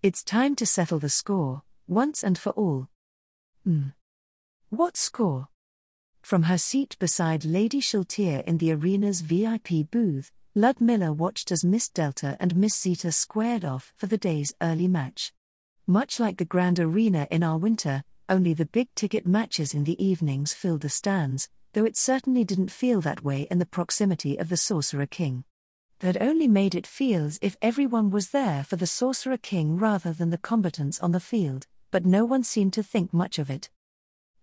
It's time to settle the score, once and for all. What score? From her seat beside Lady Shaltier in the arena's VIP booth, Ludmilla watched as Miss Delta and Miss Zeta squared off for the day's early match. Much like the Grand Arena in our winter, only the big-ticket matches in the evenings filled the stands, though it certainly didn't feel that way in the proximity of the Sorcerer King. That only made it feel as if everyone was there for the Sorcerer King rather than the combatants on the field, but no one seemed to think much of it.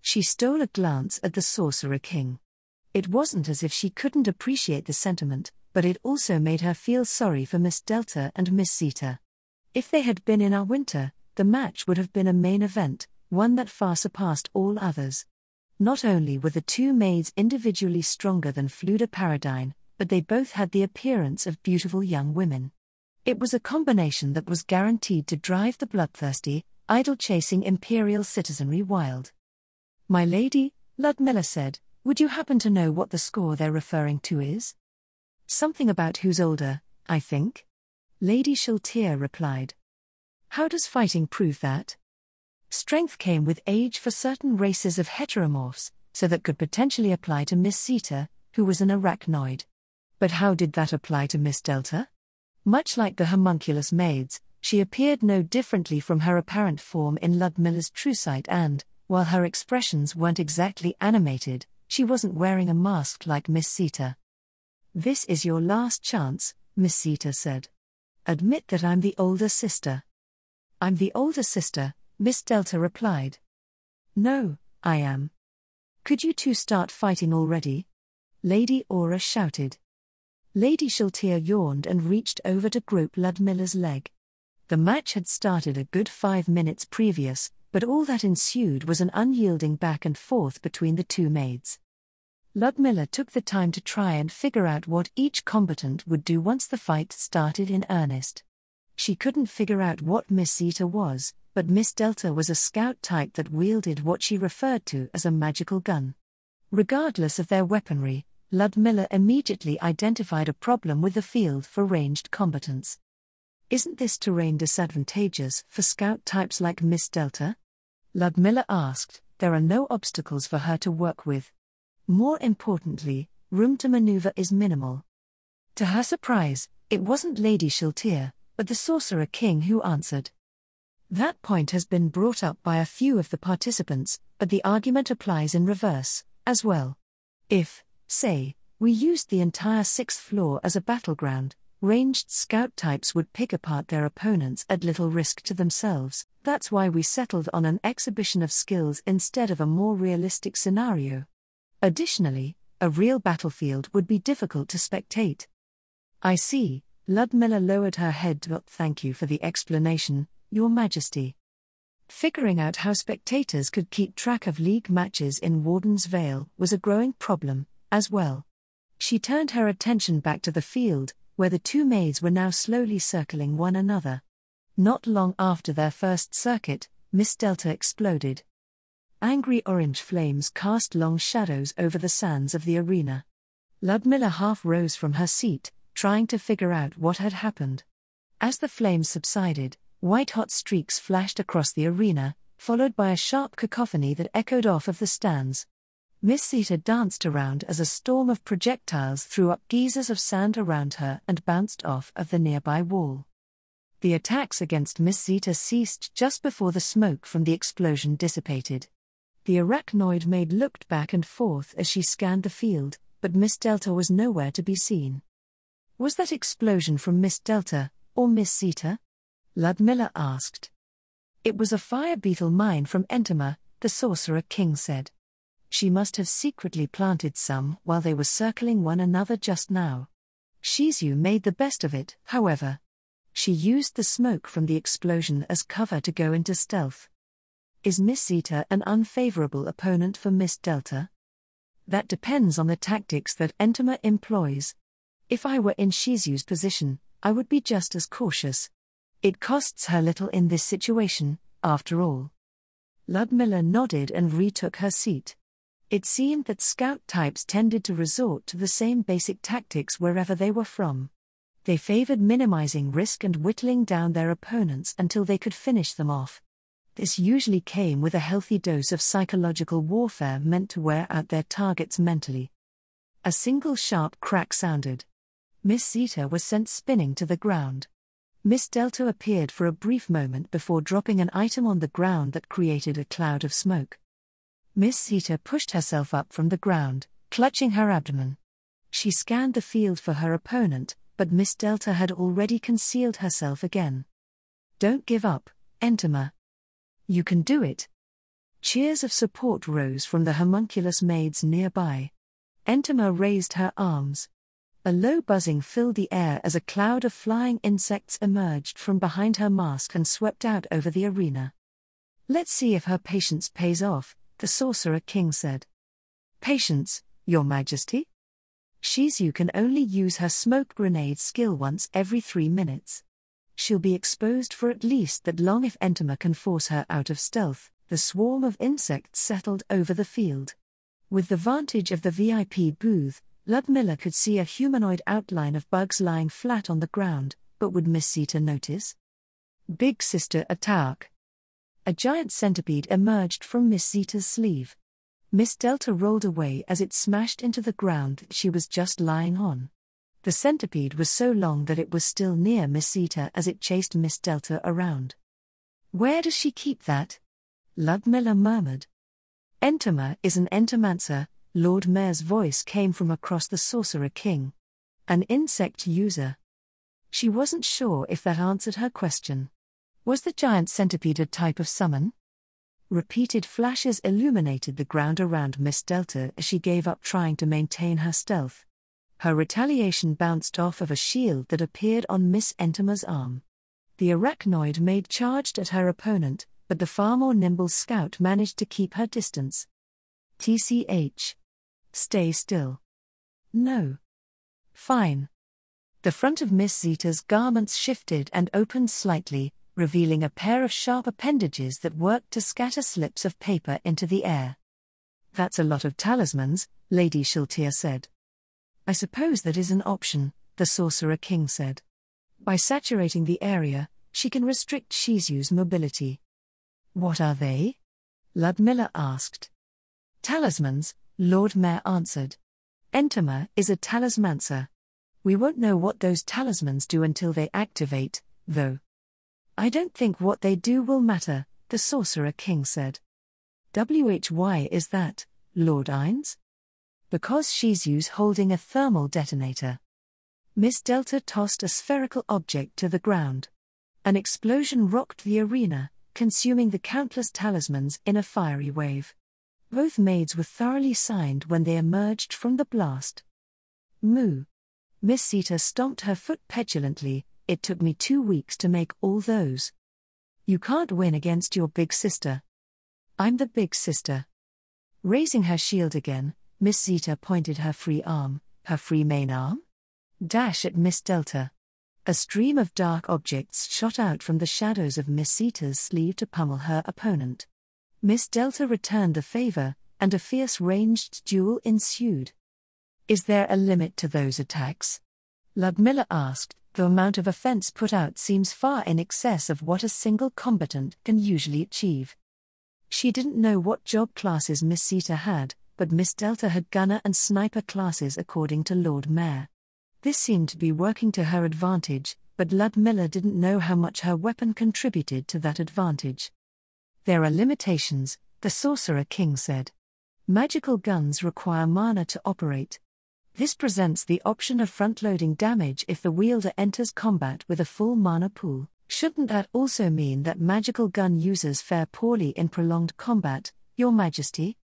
She stole a glance at the Sorcerer King. It wasn't as if she couldn't appreciate the sentiment, but it also made her feel sorry for Miss Delta and Miss Zeta. If they had been in our winter, the match would have been a main event, one that far surpassed all others. Not only were the two maids individually stronger than Fluda Paradine, but they both had the appearance of beautiful young women. It was a combination that was guaranteed to drive the bloodthirsty, idol-chasing imperial citizenry wild. "My lady," Ludmilla said, "would you happen to know what the score they're referring to is?" "Something about who's older, I think," Lady Shaltier replied. "How does fighting prove that?" "Strength came with age for certain races of heteromorphs, so that could potentially apply to Miss Zeta, who was an arachnoid. But how did that apply to Miss Delta? Much like the homunculus maids, she appeared no differently from her apparent form in Ludmilla's true sight and, while her expressions weren't exactly animated, she wasn't wearing a mask like Miss Zeta. "This is your last chance," Miss Zeta said. "Admit that I'm the older sister." "I'm the older sister," Miss Delta replied. "No, I am." "Could you two start fighting already?" Lady Aura shouted. Lady Shaltier yawned and reached over to grope Ludmilla's leg. The match had started a good 5 minutes previous, but all that ensued was an unyielding back and forth between the two maids. Ludmilla took the time to try and figure out what each combatant would do once the fight started in earnest. She couldn't figure out what Miss Zeta was, but Miss Delta was a scout type that wielded what she referred to as a magical gun. Regardless of their weaponry, Ludmilla immediately identified a problem with the field for ranged combatants. "Isn't this terrain disadvantageous for scout types like Miss Delta?" Ludmilla asked. "There are no obstacles for her to work with. More importantly, room to maneuver is minimal." To her surprise, it wasn't Lady Shaltier, but the Sorcerer King who answered. "That point has been brought up by a few of the participants, but the argument applies in reverse, as well. If, say, we used the entire 6th floor as a battleground, ranged scout types would pick apart their opponents at little risk to themselves. That's why we settled on an exhibition of skills instead of a more realistic scenario. Additionally, a real battlefield would be difficult to spectate." "I see," Ludmilla lowered her head. "Thank you for the explanation, Your Majesty." Figuring out how spectators could keep track of league matches in Warden's Vale was a growing problem, as well. She turned her attention back to the field, where the two maids were now slowly circling one another. Not long after their first circuit, Miss Delta exploded. Angry orange flames cast long shadows over the sands of the arena. Ludmilla half rose from her seat, trying to figure out what had happened. As the flames subsided, white-hot streaks flashed across the arena, followed by a sharp cacophony that echoed off of the stands. Miss Zeta danced around as a storm of projectiles threw up geysers of sand around her and bounced off of the nearby wall. The attacks against Miss Zeta ceased just before the smoke from the explosion dissipated. The arachnoid maid looked back and forth as she scanned the field, but Miss Delta was nowhere to be seen. "Was that explosion from Miss Delta, or Miss Zeta?" Ludmilla asked. "It was a fire beetle mine from Entema," the Sorcerer King said. "She must have secretly planted some while they were circling one another just now. Shizu made the best of it, however. She used the smoke from the explosion as cover to go into stealth." "Is Miss Zeta an unfavorable opponent for Miss Delta?" "That depends on the tactics that Entema employs. If I were in Shizu's position, I would be just as cautious. It costs her little in this situation, after all." Ludmilla nodded and retook her seat. It seemed that scout types tended to resort to the same basic tactics wherever they were from. They favored minimizing risk and whittling down their opponents until they could finish them off. This usually came with a healthy dose of psychological warfare meant to wear out their targets mentally. A single sharp crack sounded. Miss Zeta was sent spinning to the ground. Miss Delta appeared for a brief moment before dropping an item on the ground that created a cloud of smoke. Miss Zeta pushed herself up from the ground, clutching her abdomen. She scanned the field for her opponent, but Miss Delta had already concealed herself again. "Don't give up, Entema. You can do it." Cheers of support rose from the homunculus maids nearby. Entema raised her arms. A low buzzing filled the air as a cloud of flying insects emerged from behind her mask and swept out over the arena. "Let's see if her patience pays off," the Sorcerer King said. "Patience, Your Majesty? Shizu can only use her smoke grenade skill once every 3 minutes. She'll be exposed for at least that long if Entema can force her out of stealth." The swarm of insects settled over the field. With the vantage of the VIP booth, Ludmilla could see a humanoid outline of bugs lying flat on the ground, but would Miss Zeta notice? "Big Sister attack!" A giant centipede emerged from Miss Zeta's sleeve. Miss Delta rolled away as it smashed into the ground that she was just lying on. The centipede was so long that it was still near Miss Zeta as it chased Miss Delta around. "Where does she keep that?" Ludmilla murmured. "Entema is an entomancer," Lord Mayor's voice came from across the Sorcerer King. "An insect user." She wasn't sure if that answered her question. Was the giant centipede a type of summon? Repeated flashes illuminated the ground around Miss Delta as she gave up trying to maintain her stealth. Her retaliation bounced off of a shield that appeared on Miss Entema's arm. The arachnoid maid charged at her opponent, but the far more nimble scout managed to keep her distance. "TCH. Stay still." "No." "Fine." The front of Miss Zeta's garments shifted and opened slightly, revealing a pair of sharp appendages that worked to scatter slips of paper into the air. "That's a lot of talismans," Lady Shiltir said. "I suppose that is an option," the Sorcerer King said. "By saturating the area, she can restrict Shizu's mobility." "What are they?" Ludmilla asked. "Talismans," Lord Mayor answered. "Entema is a talismancer. We won't know what those talismans do until they activate, though." "I don't think what they do will matter," the Sorcerer King said. "Why is that, Lord Ines?" "Because Shizu's holding a thermal detonator." Miss Delta tossed a spherical object to the ground. An explosion rocked the arena, consuming the countless talismans in a fiery wave. Both maids were thoroughly signed when they emerged from the blast. "Moo." Miss Zeta stomped her foot petulantly. "It took me 2 weeks to make all those." "You can't win against your big sister." "I'm the big sister." Raising her shield again, Miss Zeta pointed her free main arm? Dash at Miss Delta. A stream of dark objects shot out from the shadows of Miss Zeta's sleeve to pummel her opponent. Miss Delta returned the favor, and a fierce ranged duel ensued. "Is there a limit to those attacks?" Ludmilla asked. "The amount of offense put out seems far in excess of what a single combatant can usually achieve." She didn't know what job classes Miss Zeta had, but Miss Delta had gunner and sniper classes according to Lord Mayor. This seemed to be working to her advantage, but Ludmilla didn't know how much her weapon contributed to that advantage. "There are limitations," the Sorcerer King said. "Magical guns require mana to operate. This presents the option of front-loading damage if the wielder enters combat with a full mana pool. Shouldn't that also mean that magical gun users fare poorly in prolonged combat, Your Majesty?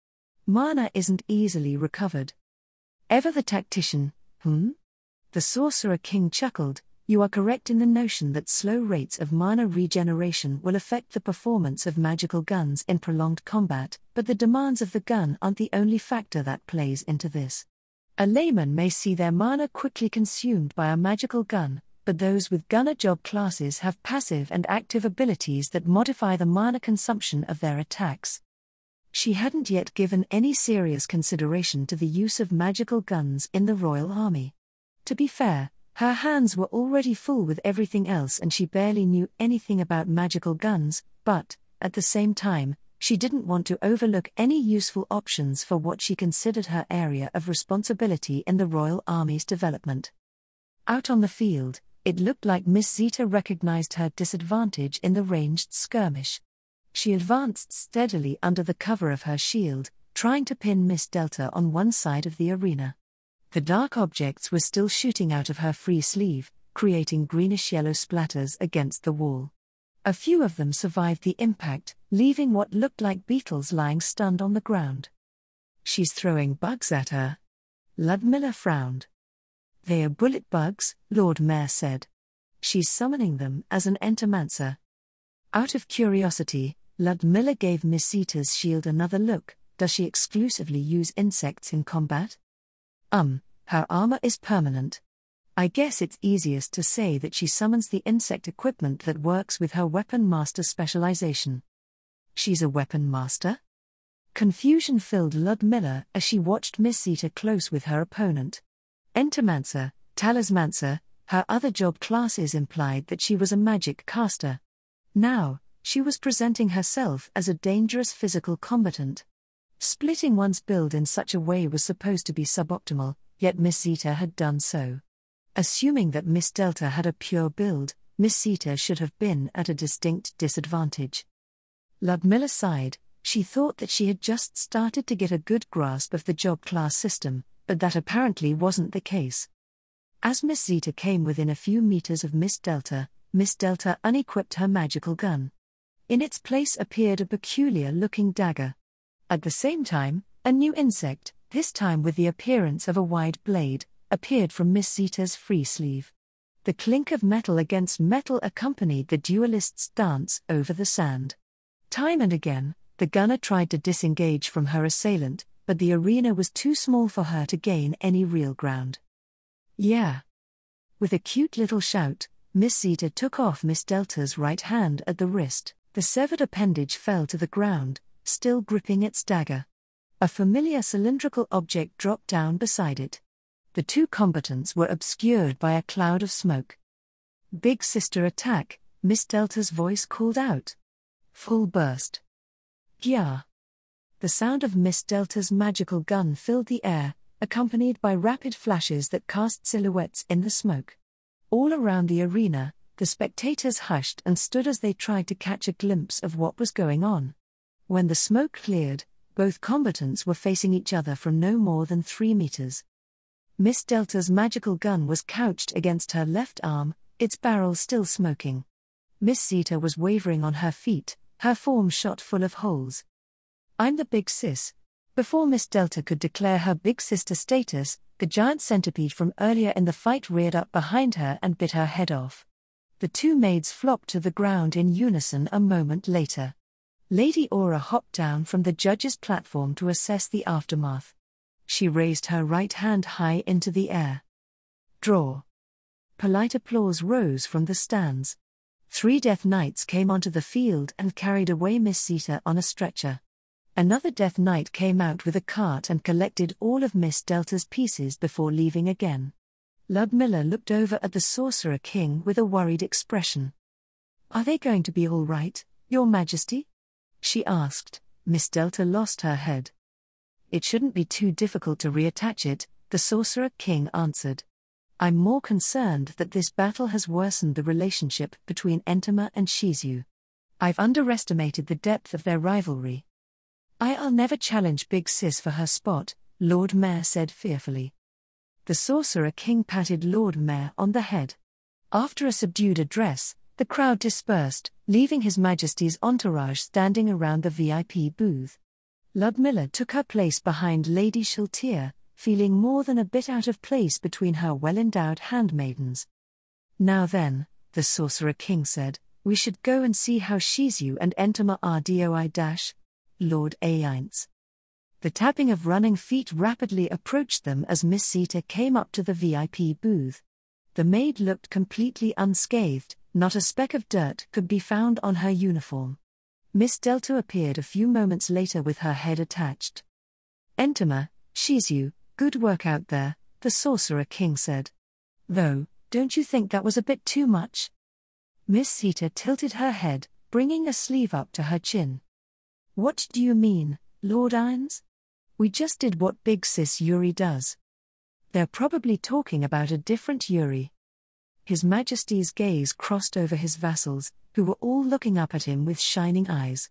Mana isn't easily recovered." "Ever the tactician, The Sorcerer King chuckled. "You are correct in the notion that slow rates of mana regeneration will affect the performance of magical guns in prolonged combat, but the demands of the gun aren't the only factor that plays into this. A layman may see their mana quickly consumed by a magical gun, but those with gunner job classes have passive and active abilities that modify the mana consumption of their attacks." She hadn't yet given any serious consideration to the use of magical guns in the Royal Army. To be fair, Her hands were already full with everything else and she barely knew anything about magical guns, but, at the same time, she didn't want to overlook any useful options for what she considered her area of responsibility in the Royal Army's development. Out on the field, it looked like Miss Zeta recognized her disadvantage in the ranged skirmish. She advanced steadily under the cover of her shield, trying to pin Miss Delta on one side of the arena. The dark objects were still shooting out of her free sleeve, creating greenish-yellow splatters against the wall. A few of them survived the impact, leaving what looked like beetles lying stunned on the ground. "She's throwing bugs at her." Ludmilla frowned. "They are bullet bugs," Lord Mayor said. "She's summoning them as an entomancer." Out of curiosity, Ludmilla gave Miss Zeta's shield another look. "Does she exclusively use insects in combat?" Her armor is permanent. I guess it's easiest to say that she summons the insect equipment that works with her weapon master specialization." "She's a weapon master?" Confusion filled Ludmilla as she watched Miss Zeta close with her opponent. Entomancer, talismancer, her other job classes implied that she was a magic caster. Now, she was presenting herself as a dangerous physical combatant. Splitting one's build in such a way was supposed to be suboptimal, yet Miss Zeta had done so. Assuming that Miss Delta had a pure build, Miss Zeta should have been at a distinct disadvantage. Ludmilla sighed. She thought that she had just started to get a good grasp of the job class system, but that apparently wasn't the case. As Miss Zeta came within a few meters of Miss Delta unequipped her magical gun. In its place appeared a peculiar-looking dagger. At the same time, a new insect, this time with the appearance of a wide blade, appeared from Miss Zeta's free sleeve. The clink of metal against metal accompanied the duelist's dance over the sand. Time and again, the gunner tried to disengage from her assailant, but the arena was too small for her to gain any real ground. "Yeah." With a cute little shout, Miss Zeta took off Miss Delta's right hand at the wrist. The severed appendage fell to the ground, still gripping its dagger. A familiar cylindrical object dropped down beside it. The two combatants were obscured by a cloud of smoke. "Big sister attack," Miss Delta's voice called out. Full burst. "Yeah." The sound of Miss Delta's magical gun filled the air, accompanied by rapid flashes that cast silhouettes in the smoke. All around the arena, the spectators hushed and stood as they tried to catch a glimpse of what was going on. When the smoke cleared, both combatants were facing each other from no more than 3 meters. Miss Delta's magical gun was couched against her left arm, its barrel still smoking. Miss Zeta was wavering on her feet, her form shot full of holes. "I'm the big sis." Before Miss Delta could declare her big sister status, the giant centipede from earlier in the fight reared up behind her and bit her head off. The two maids flopped to the ground in unison a moment later. Lady Aura hopped down from the judge's platform to assess the aftermath. She raised her right hand high into the air. "Draw." Polite applause rose from the stands. 3 Death Knights came onto the field and carried away Miss Zeta on a stretcher. Another Death Knight came out with a cart and collected all of Miss Delta's pieces before leaving again. Ludmilla looked over at the Sorcerer King with a worried expression. "Are they going to be all right, Your Majesty?" she asked. Miss Delta lost her head. "It shouldn't be too difficult to reattach it," the Sorcerer King answered. "I'm more concerned that this battle has worsened the relationship between Entama and Shizu. I've underestimated the depth of their rivalry." "I'll never challenge Big Sis for her spot," Lord Mayor said fearfully. The Sorcerer King patted Lord Mayor on the head. After a subdued address, the crowd dispersed, leaving His Majesty's entourage standing around the VIP booth. Ludmilla took her place behind Lady Shaltir, feeling more than a bit out of place between her well-endowed handmaidens. "Now then," the Sorcerer King said, "we should go and see how Shizu and Entama are doi-. Lord Ainz." The tapping of running feet rapidly approached them as Miss Zeta came up to the VIP booth. The maid looked completely unscathed, not a speck of dirt could be found on her uniform. Miss Delta appeared a few moments later with her head attached. "Entama, Shizu, good work out there," the Sorcerer King said. "Though, Don't you think that was a bit too much? Miss Sita tilted her head, bringing a sleeve up to her chin. What do you mean, Lord Irons? We just did what Big Sis Yuri does. They're probably talking about a different Yuri. His Majesty's gaze crossed over his vassals, who were all looking up at him with shining eyes.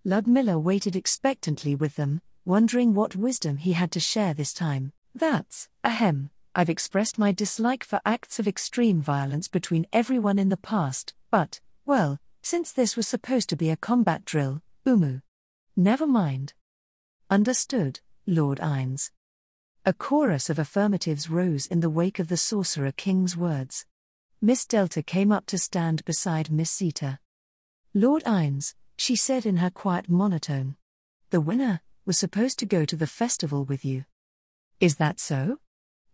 Ludmilla waited expectantly with them, wondering what wisdom he had to share this time. I've expressed my dislike for acts of extreme violence between everyone in the past, but, well, since this was supposed to be a combat drill, Umu. Never mind. Understood, Lord Irons. A chorus of affirmatives rose in the wake of the Sorcerer King's words. Miss Delta came up to stand beside Miss Sita. Lord Irons, she said in her quiet monotone. The winner was supposed to go to the festival with you. Is that so?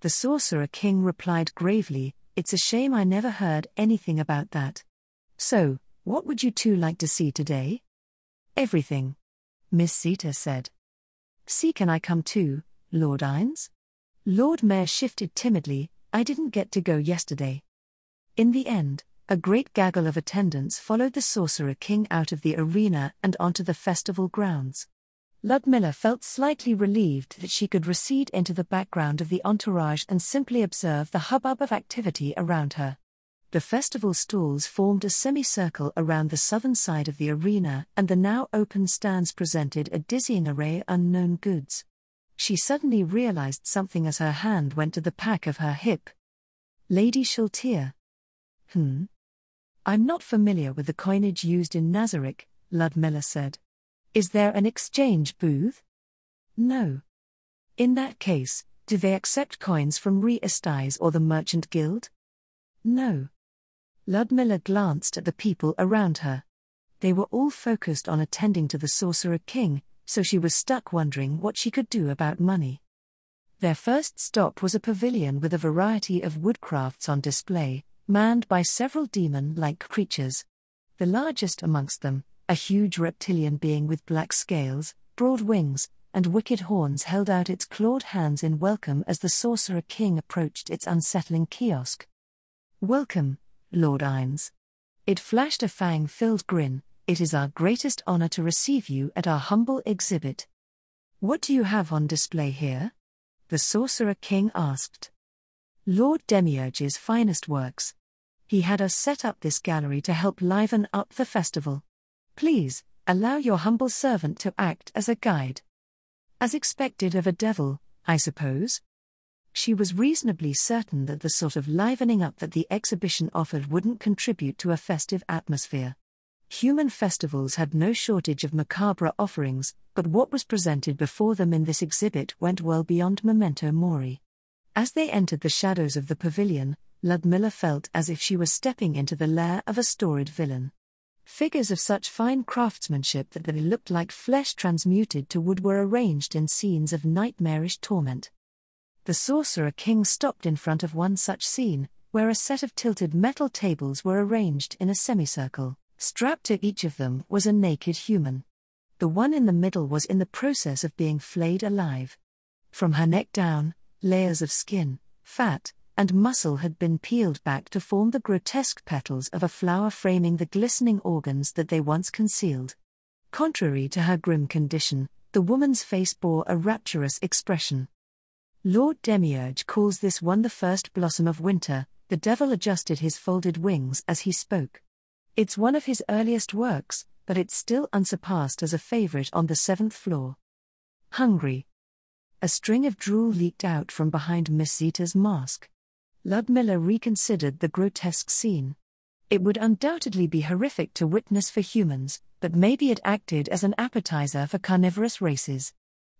The Sorcerer King replied gravely, It's a shame I never heard anything about that. So, what would you two like to see today? Everything. Miss Sita said. Can I come too, Lord Irons? Lord Mayor shifted timidly, I didn't get to go yesterday. In the end, a great gaggle of attendants followed the Sorcerer King out of the arena and onto the festival grounds. Ludmilla felt slightly relieved that she could recede into the background of the entourage and simply observe the hubbub of activity around her. The festival stalls formed a semicircle around the southern side of the arena, and the now open stands presented a dizzying array of unknown goods. She suddenly realized something as her hand went to the pack of her hip. Lady Shaltir. I'm not familiar with the coinage used in Nazarick, Ludmilla said. Is there an exchange booth? No. In that case, do they accept coins from Re-Estais or the Merchant Guild? No. Ludmilla glanced at the people around her. They were all focused on attending to the Sorcerer King, so she was stuck wondering what she could do about money. Their first stop was a pavilion with a variety of woodcrafts on display, manned by several demon-like creatures. The largest amongst them, a huge reptilian being with black scales, broad wings, and wicked horns, held out its clawed hands in welcome as the Sorcerer King approached its unsettling kiosk. Welcome, Lord Irons. It flashed a fang-filled grin. It is our greatest honor to receive you at our humble exhibit. What do you have on display here? The Sorcerer King asked. Lord Demiurge's finest works. He had us set up this gallery to help liven up the festival. Please, allow your humble servant to act as a guide. As expected of a devil, I suppose? She was reasonably certain that the sort of livening up that the exhibition offered wouldn't contribute to a festive atmosphere. Human festivals had no shortage of macabre offerings, but what was presented before them in this exhibit went well beyond memento mori. As they entered the shadows of the pavilion, Ludmilla felt as if she was stepping into the lair of a storied villain. Figures of such fine craftsmanship that they looked like flesh transmuted to wood were arranged in scenes of nightmarish torment. The Sorcerer King stopped in front of one such scene, where a set of tilted metal tables were arranged in a semicircle. Strapped to each of them was a naked human. The one in the middle was in the process of being flayed alive. From her neck down, layers of skin, fat, and muscle had been peeled back to form the grotesque petals of a flower framing the glistening organs that they once concealed. Contrary to her grim condition, the woman's face bore a rapturous expression. Lord Demiurge calls this one the first blossom of winter. The devil adjusted his folded wings as he spoke. It's one of his earliest works, but it's still unsurpassed as a favorite on the 7th floor. Hungry. A string of drool leaked out from behind Miss Sita's mask. Ludmilla reconsidered the grotesque scene. It would undoubtedly be horrific to witness for humans, but maybe it acted as an appetizer for carnivorous races.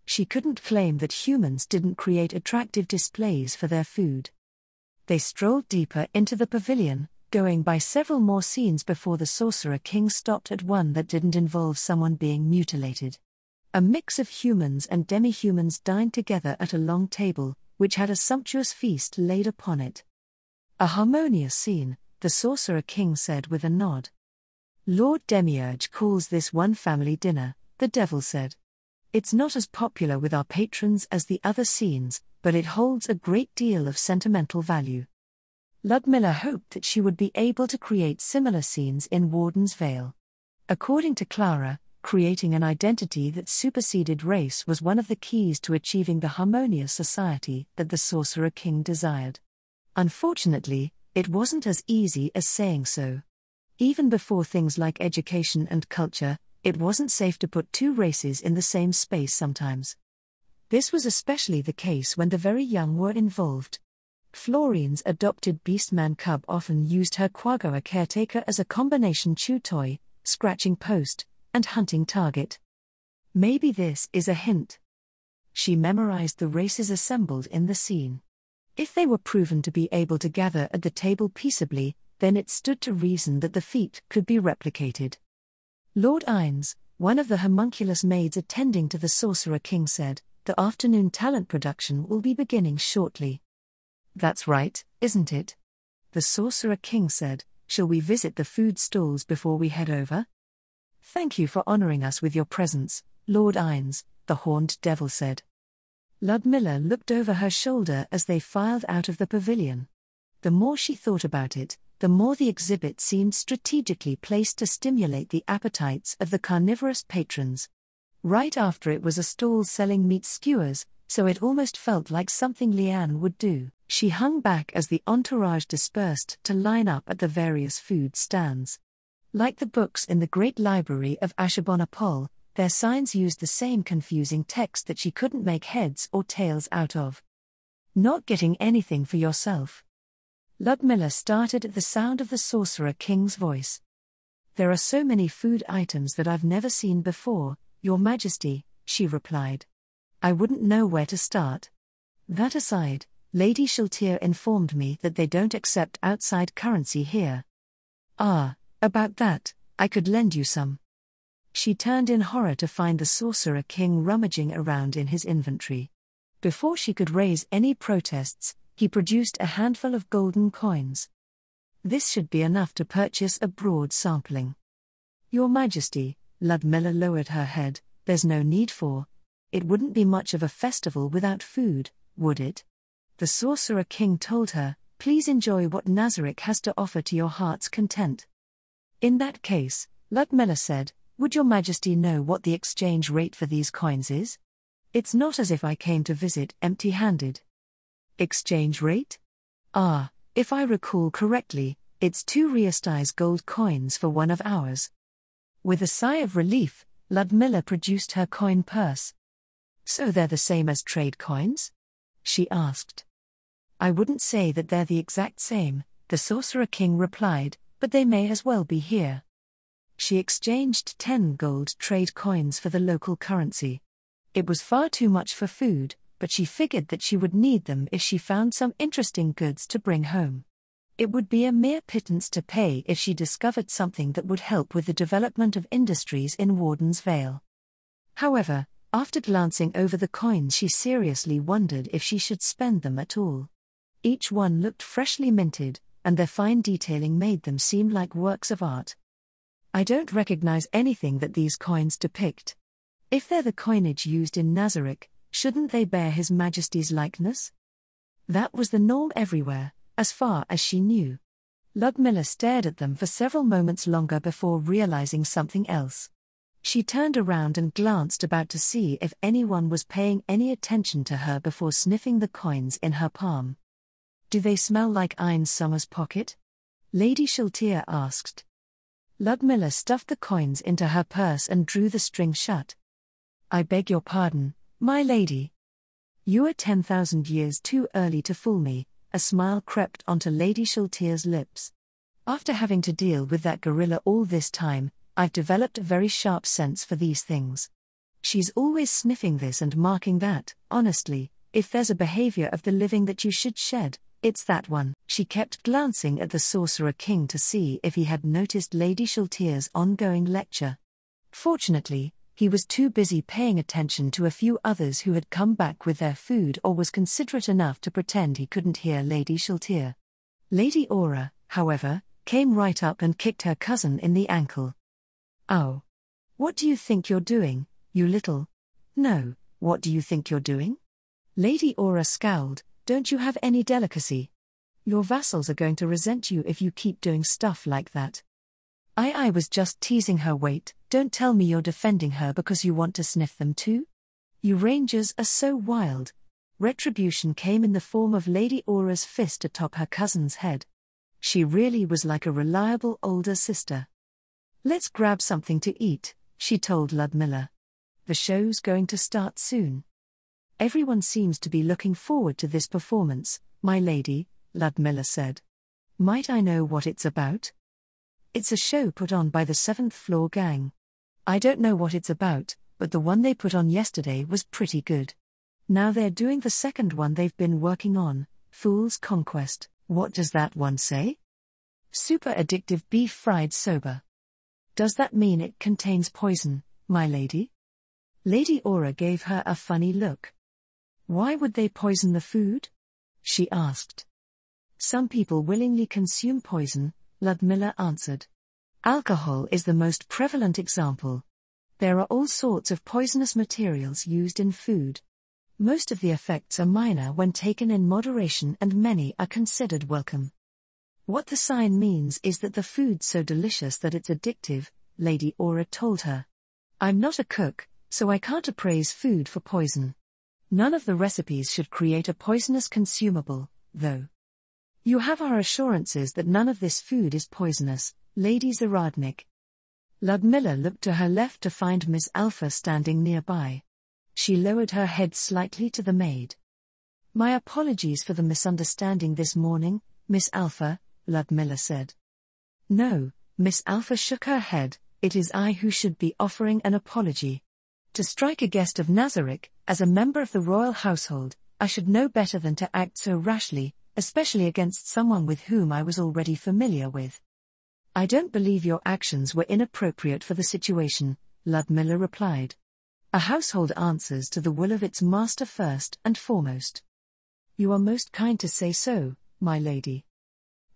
She couldn't claim that humans didn't create attractive displays for their food. They strolled deeper into the pavilion, going by several more scenes before the Sorcerer King stopped at one that didn't involve someone being mutilated. A mix of humans and demi-humans dined together at a long table, which had a sumptuous feast laid upon it. A harmonious scene, the Sorcerer King said with a nod. Lord Demiurge calls this one family dinner, the devil said. It's not as popular with our patrons as the other scenes, but it holds a great deal of sentimental value. Ludmilla hoped that she would be able to create similar scenes in Warden's Vale. According to Clara, creating an identity that superseded race was one of the keys to achieving the harmonious society that the Sorcerer King desired. Unfortunately, it wasn't as easy as saying so. Even before things like education and culture, it wasn't safe to put two races in the same space sometimes. This was especially the case when the very young were involved. Florine's adopted beastman cub often used her quagga caretaker as a combination chew toy, scratching post, and hunting target. Maybe this is a hint. She memorized the races assembled in the scene. If they were proven to be able to gather at the table peaceably, then it stood to reason that the feat could be replicated. Lord Ines, one of the homunculus maids attending to the Sorcerer King, said, "The afternoon talent production will be beginning shortly." "That's right, isn't it?" The Sorcerer King said, "Shall we visit the food stalls before we head over?" "Thank you for honoring us with your presence, Lord Ines," the Horned Devil said. Ludmilla looked over her shoulder as they filed out of the pavilion. The more she thought about it, the more the exhibit seemed strategically placed to stimulate the appetites of the carnivorous patrons. Right after it was a stall selling meat skewers, so it almost felt like something Leanne would do. She hung back as the entourage dispersed to line up at the various food stands. Like the books in the Great Library of Ashurbanipal, their signs used the same confusing text that she couldn't make heads or tails out of. "Not getting anything for yourself?" Ludmilla started at the sound of the Sorcerer King's voice. "There are so many food items that I've never seen before, Your Majesty," she replied. "I wouldn't know where to start. That aside, Lady Shaltir informed me that they don't accept outside currency here." "Ah, about that, I could lend you some." She turned in horror to find the Sorcerer King rummaging around in his inventory. Before she could raise any protests, he produced a handful of golden coins. "This should be enough to purchase a broad sampling." "Your Majesty," Ludmilla lowered her head, "there's no need for. It wouldn't be much of a festival without food, would it?" The Sorcerer King told her, "Please enjoy what Nazarick has to offer to your heart's content." "In that case," Ludmilla said, "would Your Majesty know what the exchange rate for these coins is? It's not as if I came to visit empty-handed." "Exchange rate? Ah, if I recall correctly, it's 2 Riastais gold coins for one of ours." With a sigh of relief, Ludmilla produced her coin purse. "So they're the same as trade coins?" she asked. "I wouldn't say that they're the exact same," the Sorcerer King replied, "but they may as well be here." She exchanged 10 gold trade coins for the local currency. It was far too much for food, but she figured that she would need them if she found some interesting goods to bring home. It would be a mere pittance to pay if she discovered something that would help with the development of industries in Warden's Vale. However, after glancing over the coins, she seriously wondered if she should spend them at all. Each one looked freshly minted, and their fine detailing made them seem like works of art. "I don't recognize anything that these coins depict. If they're the coinage used in Nazarick, shouldn't they bear His Majesty's likeness?" That was the norm everywhere, as far as she knew. Ludmilla stared at them for several moments longer before realizing something else. She turned around and glanced about to see if anyone was paying any attention to her before sniffing the coins in her palm. "Do they smell like Ines Summer's pocket?" Lady Shaltir asked. Ludmilla stuffed the coins into her purse and drew the string shut. "I beg your pardon, my lady. You are 10,000 years too early to fool me." A smile crept onto Lady Shaltir's lips. "After having to deal with that gorilla all this time, I've developed a very sharp sense for these things. She's always sniffing this and marking that. Honestly, if there's a behavior of the living that you should shed, it's that one." She kept glancing at the Sorcerer King to see if he had noticed Lady Shaltir's ongoing lecture. Fortunately, he was too busy paying attention to a few others who had come back with their food or was considerate enough to pretend he couldn't hear Lady Shaltir. Lady Aura, however, came right up and kicked her cousin in the ankle. "Ow! What do you think you're doing, you little—" "No, what do you think you're doing?" Lady Aura scowled. "Don't you have any delicacy?" Your vassals are going to resent you if you keep doing stuff like that. I was just teasing her. Wait, don't tell me you're defending her because you want to sniff them too? You rangers are so wild. Retribution came in the form of Lady Aura's fist atop her cousin's head. She really was like a reliable older sister. Let's grab something to eat, she told Ludmilla. The show's going to start soon. Everyone seems to be looking forward to this performance, my lady, Ludmilla said. Might I know what it's about? It's a show put on by the 7th Floor Gang. I don't know what it's about, but the one they put on yesterday was pretty good. Now they're doing the second one they've been working on, Fool's Conquest. What does that one say? Super addictive beef fried soba. Does that mean it contains poison, my lady? Lady Aura gave her a funny look. Why would they poison the food? She asked. Some people willingly consume poison, Ludmilla answered. Alcohol is the most prevalent example. There are all sorts of poisonous materials used in food. Most of the effects are minor when taken in moderation and many are considered welcome. What the sign means is that the food's so delicious that it's addictive, Lady Aura told her. I'm not a cook, so I can't appraise food for poison. None of the recipes should create a poisonous consumable, though. You have our assurances that none of this food is poisonous, Lady Zaradnik. Ludmilla looked to her left to find Miss Alpha standing nearby. She lowered her head slightly to the maid. My apologies for the misunderstanding this morning, Miss Alpha, Ludmilla said. No, Miss Alpha shook her head, it is I who should be offering an apology. To strike a guest of Nazarick, as a member of the royal household, I should know better than to act so rashly, especially against someone with whom I was already familiar with. I don't believe your actions were inappropriate for the situation, Ludmilla replied. A household answers to the will of its master first and foremost. You are most kind to say so, my lady.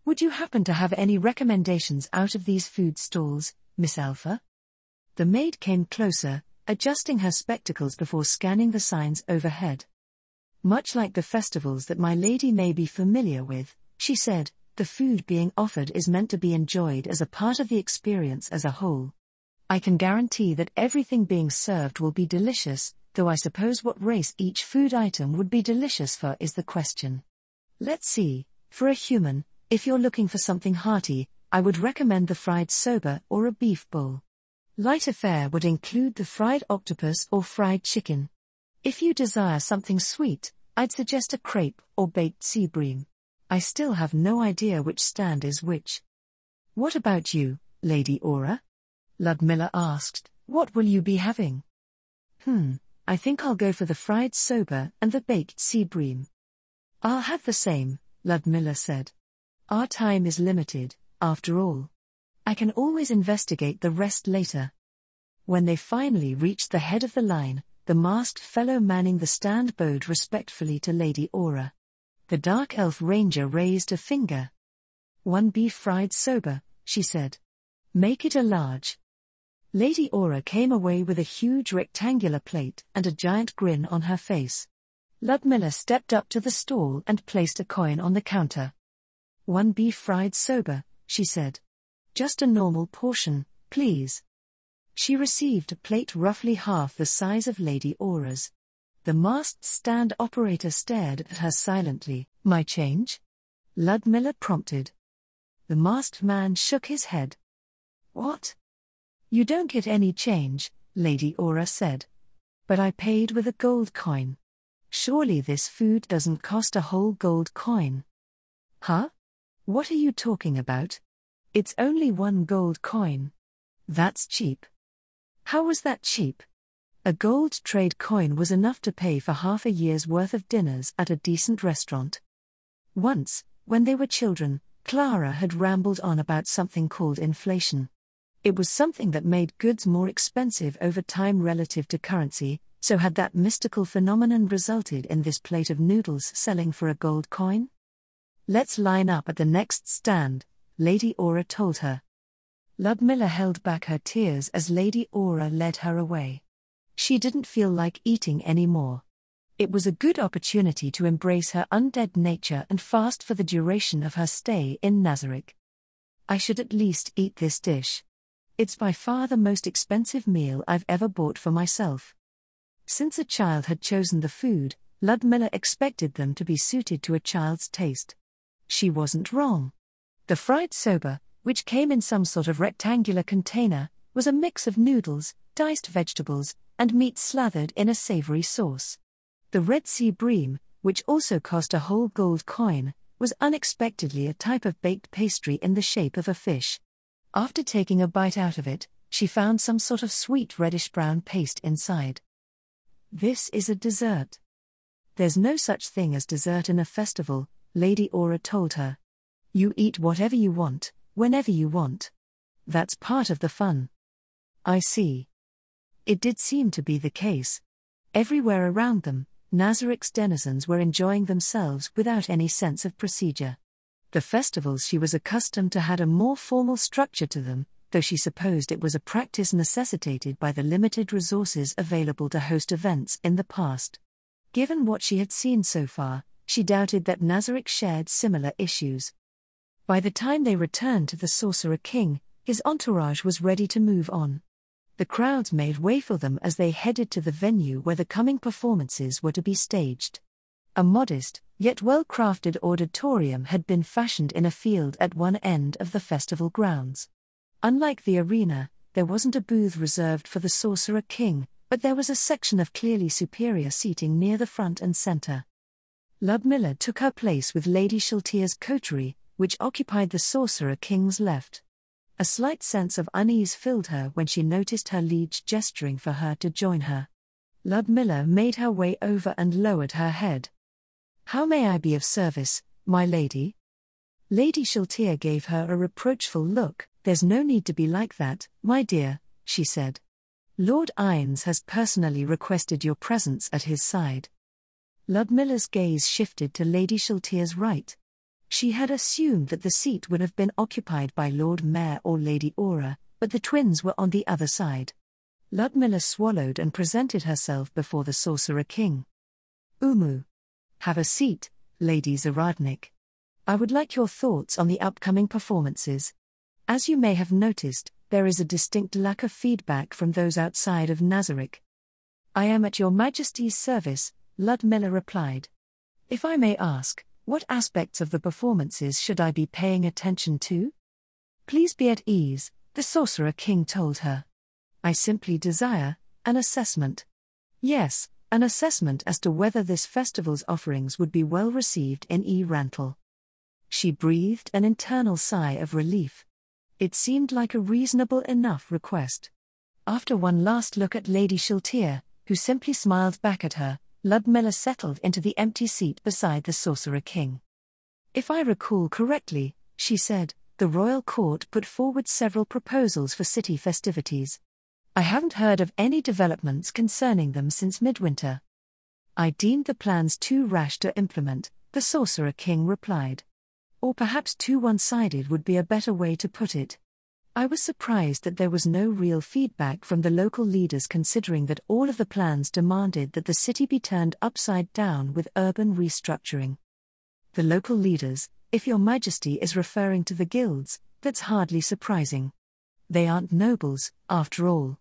Would you happen to have any recommendations out of these food stalls, Miss Alpha? The maid came closer, adjusting her spectacles before scanning the signs overhead. Much like the festivals that my lady may be familiar with, she said, the food being offered is meant to be enjoyed as a part of the experience as a whole. I can guarantee that everything being served will be delicious, though I suppose what race each food item would be delicious for is the question. Let's see, for a human, if you're looking for something hearty, I would recommend the fried soba or a beef bowl. Lighter fare would include the fried octopus or fried chicken. If you desire something sweet, I'd suggest a crepe or baked sea bream. I still have no idea which stand is which. What about you, Lady Aura? Ludmilla asked, what will you be having? I think I'll go for the fried soba and the baked sea bream. I'll have the same, Ludmilla said. Our time is limited, after all. I can always investigate the rest later. When they finally reached the head of the line, the masked fellow manning the stand bowed respectfully to Lady Aura. The dark elf ranger raised a finger. 1 beef fried soba, she said. Make it a large. Lady Aura came away with a huge rectangular plate and a giant grin on her face. Ludmilla stepped up to the stall and placed a coin on the counter. 1 beef fried soba, she said. Just a normal portion, please. She received a plate roughly half the size of Lady Aura's. The masked stand operator stared at her silently. My change? Ludmilla prompted. The masked man shook his head. What? You don't get any change, Lady Aura said. But I paid with a gold coin. Surely this food doesn't cost a whole gold coin. Huh? What are you talking about? It's only 1 gold coin. That's cheap. How was that cheap? A gold trade coin was enough to pay for half a year's worth of dinners at a decent restaurant. Once, when they were children, Clara had rambled on about something called inflation. It was something that made goods more expensive over time relative to currency, so had that mystical phenomenon resulted in this plate of noodles selling for a gold coin? Let's line up at the next stand, Lady Aura told her. Ludmilla held back her tears as Lady Aura led her away. She didn't feel like eating anymore. It was a good opportunity to embrace her undead nature and fast for the duration of her stay in Nazarick. I should at least eat this dish. It's by far the most expensive meal I've ever bought for myself. Since a child had chosen the food, Ludmilla expected them to be suited to a child's taste. She wasn't wrong. The fried soba, which came in some sort of rectangular container, was a mix of noodles, diced vegetables, and meat slathered in a savory sauce. The Red Sea bream, which also cost a whole gold coin, was unexpectedly a type of baked pastry in the shape of a fish. After taking a bite out of it, she found some sort of sweet reddish-brown paste inside. This is a dessert. There's no such thing as dessert in a festival, Lady Aura told her. You eat whatever you want, whenever you want. That's part of the fun. I see. It did seem to be the case. Everywhere around them, Nazarick's denizens were enjoying themselves without any sense of procedure. The festivals she was accustomed to had a more formal structure to them, though she supposed it was a practice necessitated by the limited resources available to host events in the past. Given what she had seen so far, she doubted that Nazarick shared similar issues. By the time they returned to the Sorcerer King, his entourage was ready to move on. The crowds made way for them as they headed to the venue where the coming performances were to be staged. A modest, yet well-crafted auditorium had been fashioned in a field at one end of the festival grounds. Unlike the arena, there wasn't a booth reserved for the Sorcerer King, but there was a section of clearly superior seating near the front and center. Ludmilla took her place with Lady Shaltier's coterie, which occupied the Sorcerer King's left. A slight sense of unease filled her when she noticed her liege gesturing for her to join her. Ludmilla made her way over and lowered her head. "How may I be of service, my lady?" Lady Shaltier gave her a reproachful look. "There's no need to be like that, my dear," she said. "Lord Ines has personally requested your presence at his side." Ludmilla's gaze shifted to Lady Shaltier's right. She had assumed that the seat would have been occupied by Lord Mayor or Lady Aura, but the twins were on the other side. Ludmilla swallowed and presented herself before the Sorcerer King. "Umu. Have a seat, Lady Zaradnik. I would like your thoughts on the upcoming performances. As you may have noticed, there is a distinct lack of feedback from those outside of Nazarick." "I am at your Majesty's service," Ludmilla replied. "If I may ask, what aspects of the performances should I be paying attention to?" "Please be at ease," the Sorcerer King told her. "I simply desire an assessment." "Yes, an assessment as to whether this festival's offerings would be well received in Rantel." She breathed an internal sigh of relief. It seemed like a reasonable enough request. After one last look at Lady Shaltier, who simply smiled back at her, Ludmilla settled into the empty seat beside the Sorcerer King. "If I recall correctly," she said, "the royal court put forward several proposals for city festivities. I haven't heard of any developments concerning them since midwinter." "I deemed the plans too rash to implement," the Sorcerer King replied. "Or perhaps too one-sided would be a better way to put it. I was surprised that there was no real feedback from the local leaders, considering that all of the plans demanded that the city be turned upside down with urban restructuring." "The local leaders, if your Majesty is referring to the guilds, that's hardly surprising. They aren't nobles, after all.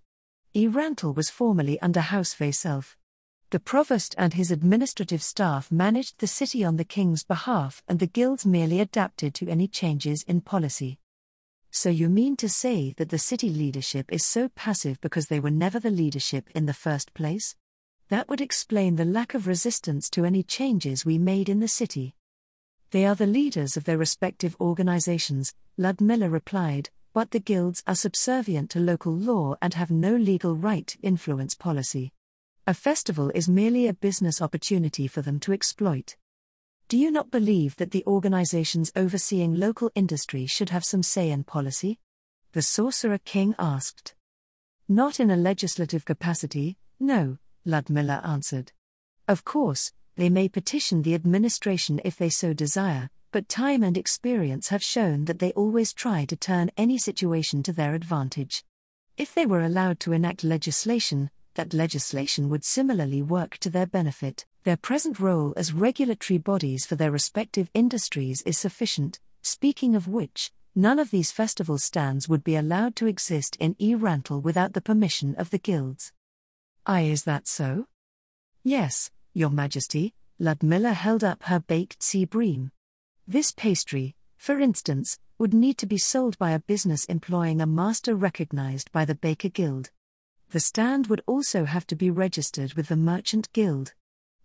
Rantel was formerly under House Vayself. The provost and his administrative staff managed the city on the king's behalf, and the guilds merely adapted to any changes in policy." "So you mean to say that the city leadership is so passive because they were never the leadership in the first place? That would explain the lack of resistance to any changes we made in the city." "They are the leaders of their respective organizations," Ludmilla replied, "but the guilds are subservient to local law and have no legal right to influence policy. A festival is merely a business opportunity for them to exploit. Do you not believe that the organizations overseeing local industry should have some say in policy?" the Sorcerer King asked. "Not in a legislative capacity, no," Ludmilla answered. "Of course, they may petition the administration if they so desire, but time and experience have shown that they always try to turn any situation to their advantage. If they were allowed to enact legislation, that legislation would similarly work to their benefit. Their present role as regulatory bodies for their respective industries is sufficient, speaking of which, none of these festival stands would be allowed to exist in Rantle without the permission of the guilds. Is that so? Yes, Your Majesty. Ludmilla held up her baked sea bream. This pastry, for instance, would need to be sold by a business employing a master recognized by the Baker Guild. The stand would also have to be registered with the Merchant Guild.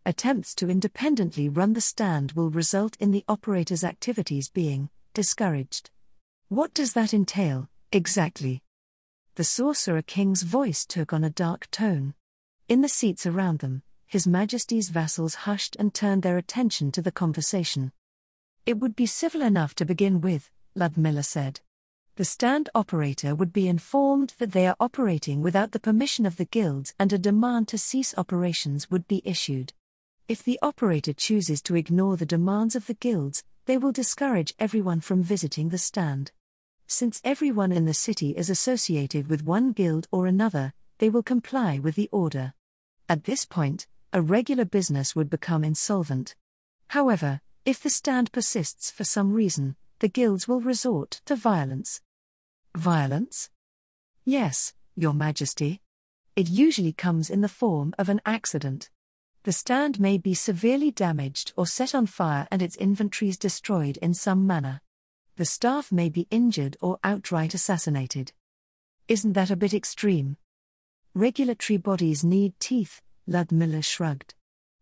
Attempts to independently run the stand will result in the operator's activities being discouraged. What does that entail, exactly? The Sorcerer King's voice took on a dark tone. In the seats around them, His Majesty's vassals hushed and turned their attention to the conversation. It would be civil enough to begin with, Ludmilla said. The stand operator would be informed that they are operating without the permission of the guilds and a demand to cease operations would be issued. If the operator chooses to ignore the demands of the guilds, they will discourage everyone from visiting the stand. Since everyone in the city is associated with one guild or another, they will comply with the order. At this point, a regular business would become insolvent. However, if the stand persists for some reason, the guilds will resort to violence. Violence? Yes, Your Majesty. It usually comes in the form of an accident. The stand may be severely damaged or set on fire and its inventories destroyed in some manner. The staff may be injured or outright assassinated. Isn't that a bit extreme? Regulatory bodies need teeth, Ludmilla shrugged.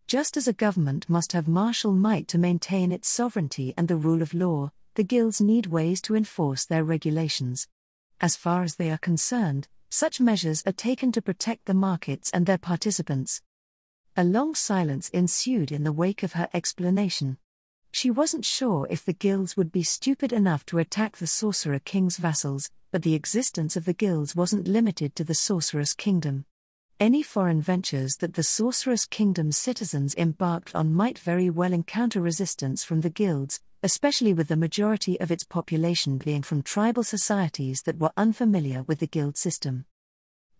Just as a government must have martial might to maintain its sovereignty and the rule of law, the guilds need ways to enforce their regulations. As far as they are concerned, such measures are taken to protect the markets and their participants. A long silence ensued in the wake of her explanation. She wasn't sure if the guilds would be stupid enough to attack the Sorcerer King's vassals, but the existence of the guilds wasn't limited to the Sorceress Kingdom. Any foreign ventures that the Sorceress Kingdom's citizens embarked on might very well encounter resistance from the guilds, especially with the majority of its population being from tribal societies that were unfamiliar with the guild system.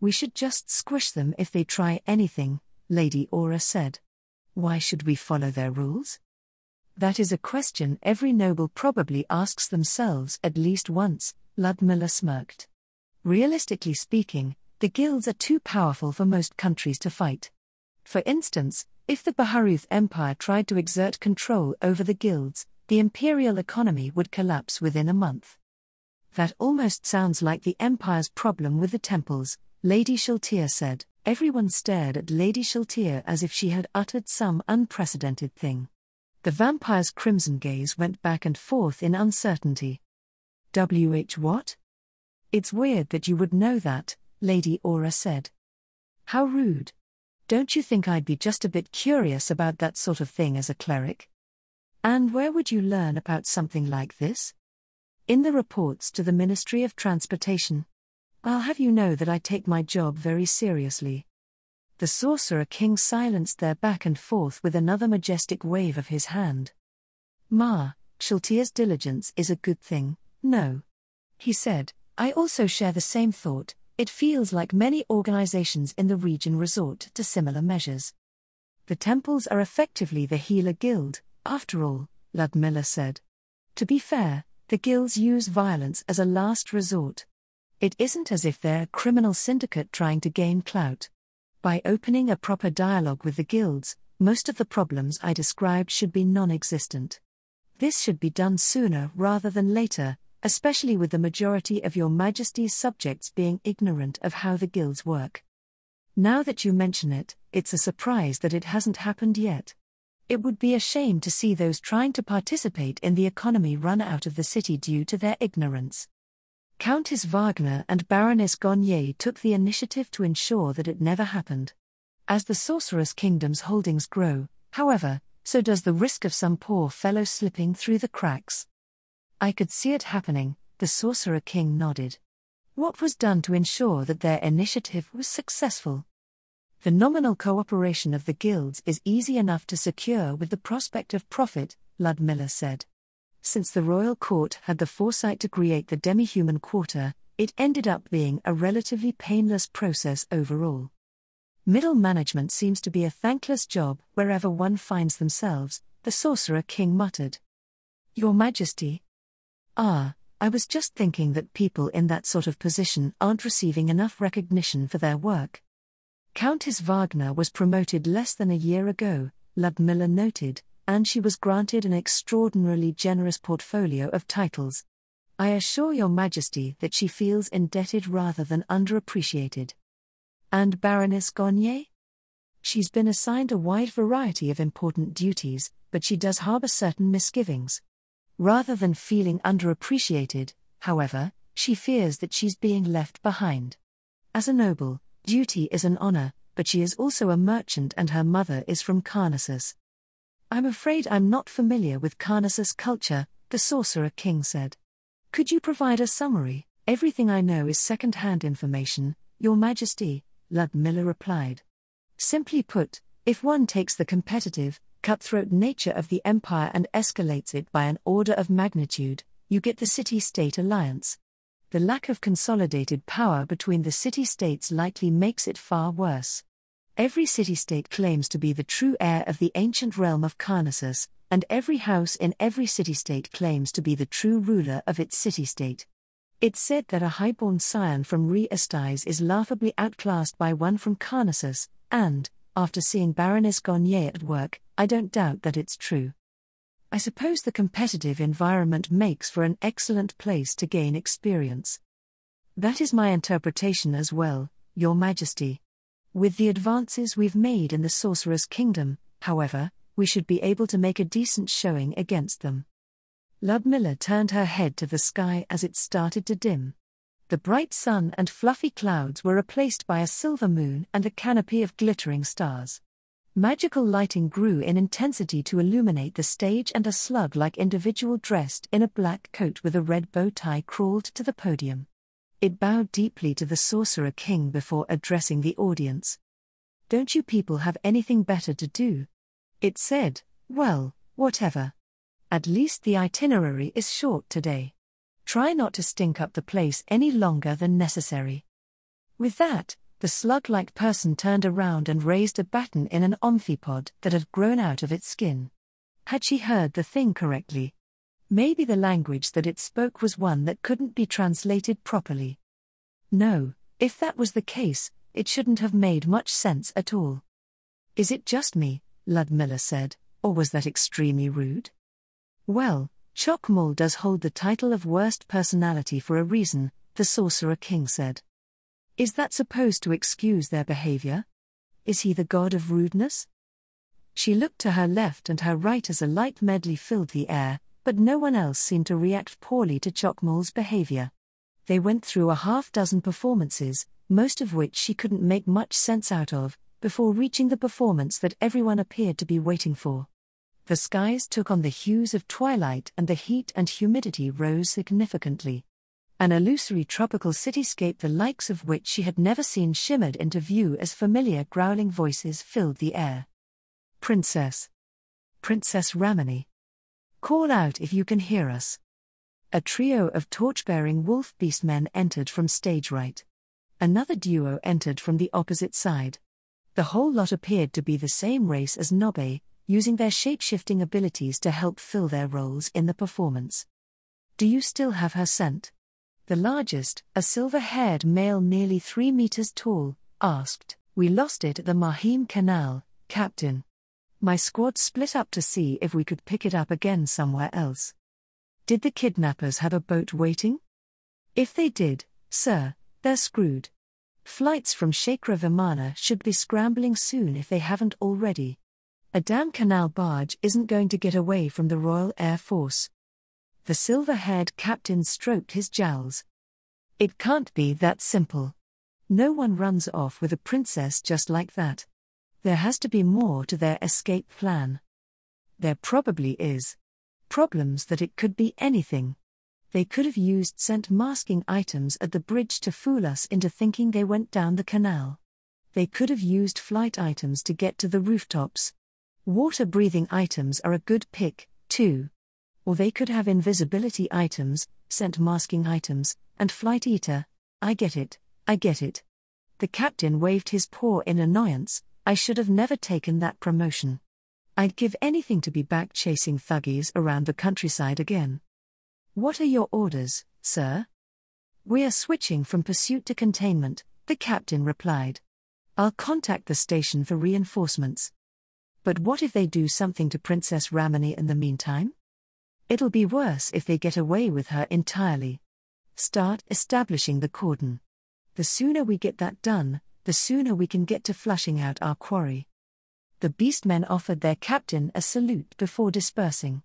We should just squish them if they try anything, Lady Aura said. Why should we follow their rules? That is a question every noble probably asks themselves at least once, Ludmilla smirked. Realistically speaking, the guilds are too powerful for most countries to fight. For instance, if the Baharuth Empire tried to exert control over the guilds, the imperial economy would collapse within a month. That almost sounds like the Empire's problem with the temples, Lady Shaltir said. Everyone stared at Lady Shaltir as if she had uttered some unprecedented thing. The vampire's crimson gaze went back and forth in uncertainty. What? It's weird that you would know that, Lady Aura said. How rude. Don't you think I'd be just a bit curious about that sort of thing as a cleric? And where would you learn about something like this? In the reports to the Ministry of Transportation. I'll have you know that I take my job very seriously. The Sorcerer King silenced their back and forth with another majestic wave of his hand. Shaltir's diligence is a good thing, no. He said, I also share the same thought. It feels like many organizations in the region resort to similar measures. The temples are effectively the healer guild, after all, Ludmilla said. To be fair, the guilds use violence as a last resort. It isn't as if they're a criminal syndicate trying to gain clout. By opening a proper dialogue with the guilds, most of the problems I described should be non-existent. This should be done sooner rather than later, especially with the majority of Your Majesty's subjects being ignorant of how the guilds work. Now that you mention it, it's a surprise that it hasn't happened yet. It would be a shame to see those trying to participate in the economy run out of the city due to their ignorance. Countess Wagner and Baroness Gonnier took the initiative to ensure that it never happened. As the Sorceress Kingdom's holdings grow, however, so does the risk of some poor fellow slipping through the cracks. I could see it happening, the Sorcerer King nodded. What was done to ensure that their initiative was successful? The nominal cooperation of the guilds is easy enough to secure with the prospect of profit, Ludmilla said. Since the royal court had the foresight to create the demi-human quarter, it ended up being a relatively painless process overall. Middle management seems to be a thankless job wherever one finds themselves, the Sorcerer King muttered. Your Majesty. I was just thinking that people in that sort of position aren't receiving enough recognition for their work. Countess Wagner was promoted less than a year ago, Ludmilla noted, and she was granted an extraordinarily generous portfolio of titles. I assure Your Majesty that she feels indebted rather than underappreciated. And Baroness Garnier? She's been assigned a wide variety of important duties, but she does harbor certain misgivings. Rather than feeling underappreciated, however, she fears that she's being left behind. As a noble, duty is an honor, but she is also a merchant and her mother is from Carnassus. I'm afraid I'm not familiar with Carnassus culture, the Sorcerer King said. Could you provide a summary? Everything I know is second-hand information, Your Majesty, Ludmilla replied. Simply put, if one takes the competitive, cutthroat nature of the empire and escalates it by an order of magnitude, you get the city-state alliance. The lack of consolidated power between the city-states likely makes it far worse. Every city-state claims to be the true heir of the ancient realm of Carnassus, and every house in every city-state claims to be the true ruler of its city-state. It's said that a highborn scion from Re-Estais is laughably outclassed by one from Carnassus, and, after seeing Baroness Garnier at work, I don't doubt that it's true. I suppose the competitive environment makes for an excellent place to gain experience. That is my interpretation as well, Your Majesty. With the advances we've made in the Sorcerer's Kingdom, however, we should be able to make a decent showing against them. Ludmilla turned her head to the sky as it started to dim. The bright sun and fluffy clouds were replaced by a silver moon and a canopy of glittering stars. Magical lighting grew in intensity to illuminate the stage, and a slug-like individual dressed in a black coat with a red bow tie crawled to the podium. It bowed deeply to the Sorcerer King before addressing the audience. Don't you people have anything better to do? It said, well, whatever. At least the itinerary is short today. Try not to stink up the place any longer than necessary. With that, the slug-like person turned around and raised a baton in an amphipod that had grown out of its skin. Had she heard the thing correctly? Maybe the language that it spoke was one that couldn't be translated properly. No, if that was the case, it shouldn't have made much sense at all. Is it just me, Ludmilla said, or was that extremely rude? Well, Chokmol does hold the title of worst personality for a reason, the Sorcerer King said. Is that supposed to excuse their behavior? Is he the god of rudeness? She looked to her left and her right as a light medley filled the air, but no one else seemed to react poorly to Chokmol's behavior. They went through a half-dozen performances, most of which she couldn't make much sense out of, before reaching the performance that everyone appeared to be waiting for. The skies took on the hues of twilight and the heat and humidity rose significantly. An illusory tropical cityscape the likes of which she had never seen shimmered into view as familiar growling voices filled the air. Princess. Princess Ramani. Call out if you can hear us. A trio of torch-bearing wolf beastmen entered from stage right. Another duo entered from the opposite side. The whole lot appeared to be the same race as Nobe, using their shape-shifting abilities to help fill their roles in the performance. Do you still have her scent? The largest, a silver-haired male nearly 3 meters tall, asked. We lost it at the Mahim Canal, Captain. My squad split up to see if we could pick it up again somewhere else. Did the kidnappers have a boat waiting? If they did, sir, they're screwed. Flights from Shakra Vimana should be scrambling soon if they haven't already. A damn canal barge isn't going to get away from the Royal Air Force. The silver-haired captain stroked his jowls. It can't be that simple. No one runs off with a princess just like that. There has to be more to their escape plan. There probably is. Problems that it could be anything. They could have used scent masking items at the bridge to fool us into thinking they went down the canal. They could have used flight items to get to the rooftops. Water-breathing items are a good pick, too. Or they could have invisibility items, scent masking items, and flight eater. I get it. The captain waved his paw in annoyance. I should have never taken that promotion. I'd give anything to be back chasing thuggies around the countryside again. What are your orders, sir? We are switching from pursuit to containment, the captain replied. I'll contact the station for reinforcements. But what if they do something to Princess Ramani in the meantime? It'll be worse if they get away with her entirely. Start establishing the cordon. The sooner we get that done, the sooner we can get to flushing out our quarry. The beastmen offered their captain a salute before dispersing.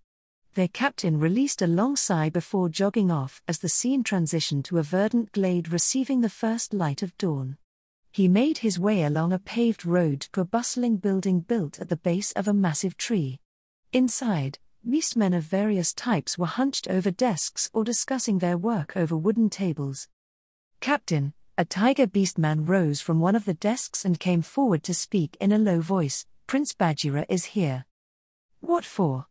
Their captain released a long sigh before jogging off as the scene transitioned to a verdant glade receiving the first light of dawn. He made his way along a paved road to a bustling building built at the base of a massive tree. Inside, beastmen of various types were hunched over desks or discussing their work over wooden tables. Captain, a tiger beastman rose from one of the desks and came forward to speak in a low voice. Prince Bagheera is here. What for?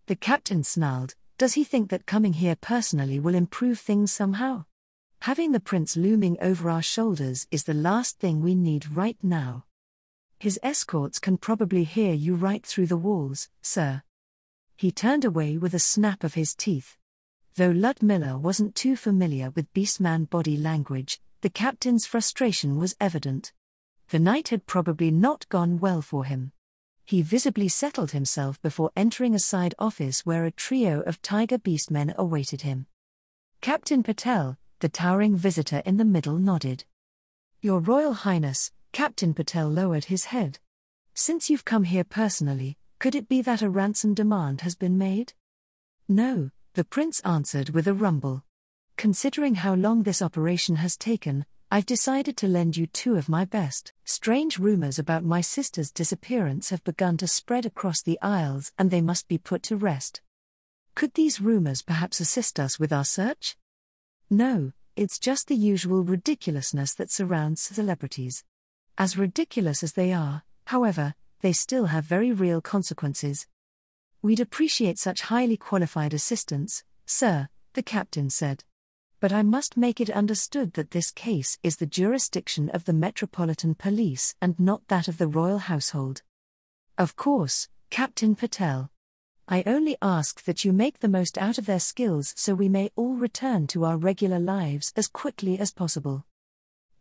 The captain snarled. Does he think that coming here personally will improve things somehow? Having the prince looming over our shoulders is the last thing we need right now. His escorts can probably hear you right through the walls, sir. He turned away with a snap of his teeth. Though Ludmilla wasn't too familiar with beastman body language, the captain's frustration was evident. The night had probably not gone well for him. He visibly settled himself before entering a side office where a trio of tiger beastmen awaited him. Captain Patel, the towering visitor in the middle, nodded. Your Royal Highness, Captain Patel lowered his head. Since you've come here personally, could it be that a ransom demand has been made? No, the prince answered with a rumble. Considering how long this operation has taken, I've decided to lend you two of my best. Strange rumors about my sister's disappearance have begun to spread across the Isles and they must be put to rest. Could these rumors perhaps assist us with our search? No, it's just the usual ridiculousness that surrounds celebrities. As ridiculous as they are, however, they still have very real consequences. We'd appreciate such highly qualified assistance, sir, the captain said. But I must make it understood that this case is the jurisdiction of the Metropolitan Police and not that of the royal household. Of course, Captain Patel. I only ask that you make the most out of their skills so we may all return to our regular lives as quickly as possible.